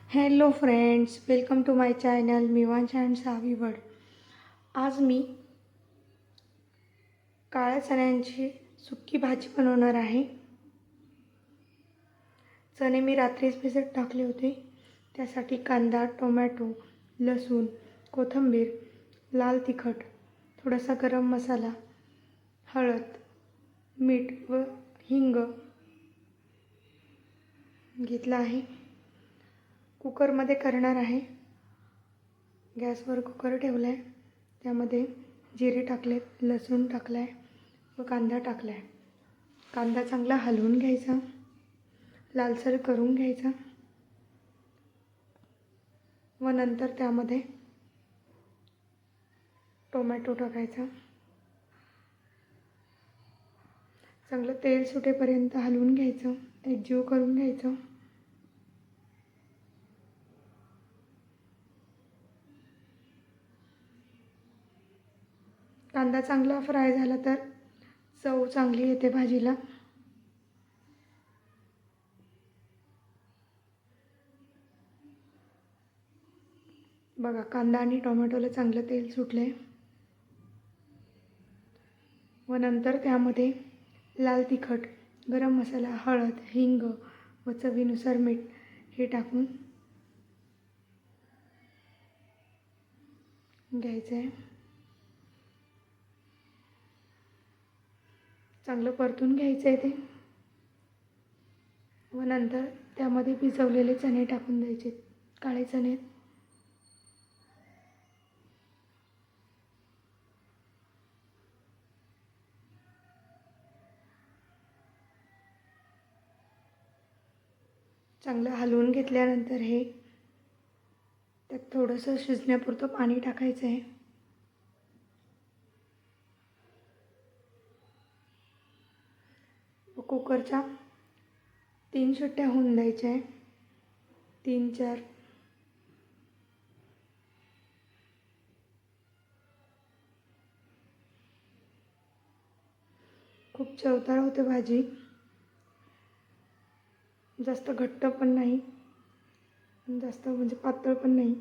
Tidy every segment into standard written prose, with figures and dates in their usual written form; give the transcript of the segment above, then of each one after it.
Hello friends, welcome to my channel Mivansh and सावीवड. आज मी काळ्या चण्यांची सुक्की भाजी बनवणार आहे. चणे मी रात्रीच भिजत टाकले होते. त्यासाठी कांदा, टोमॅटो, लसूण, कोथिंबीर, लाल तिखट, थोडासा गरम मसाला, हळद, मीठ व हिंग घेतला आहे. कुकरमध्ये करणार आहे. गॅसवर कुकर ठेवला आहे. त्यामध्ये जिरे टाकले, लसूण टाकला आहे व कांदा टाकला आहे. कांदा चांगला हलवून घ्यायचा, लालसर करून घ्यायचा व नंतर त्यामध्ये टोमॅटो टाकायचा. चांगलं तेल सुटेपर्यंत हलवून घ्यायचं, एकजीव करून घ्यायचं. कांदा चांगला फ्राय झाला तर चव चांगली येते भाजीला. बघा, कांदा आणि टोमॅटोला चांगलं तेल सुटले व नंतर त्यामध्ये लाल तिखट, गरम मसाला, हळद, हिंग व चवीनुसार मीठ हे टाकून घ्यायचं आहे. चांगलं परतून घ्यायचं आहे ते व नंतर त्यामध्ये भिजवलेले चणे टाकून द्यायचे, काळे चणे. चांगलं हलवून घेतल्यानंतर हे त्यात थोडंसं शिजण्यापुरतं पाणी टाकायचं आहे. व कुकरच्या 3 शिट्ट्या होऊन द्यायच्या आहे, 3-4. खूप चवदार होते भाजी. जास्त घट्ट पण नाही, जास्त म्हणजे पातळ पण नाही.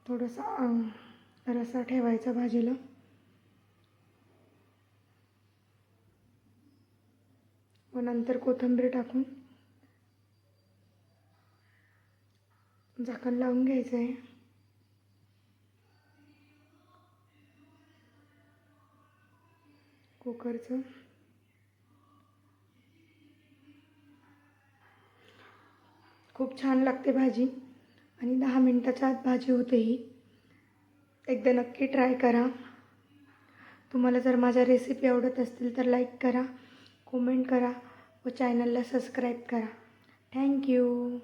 थोडासा रस्सा ठेवायचा भाजीला. व नंतर कोथिंबीर टाकून झाकण लावून घ्यायचं आहे. कुकरचं खूप छान लागते भाजी आणि 10 मिनिटाच्या आत भाजी होते ही. एकदा नक्की ट्राय करा. तुम्हाला जर माझ्या रेसिपी आवडत असतील तर लाईक करा, कमेंट करा व चॅनलला सबस्क्राईब करा. थँक्यू.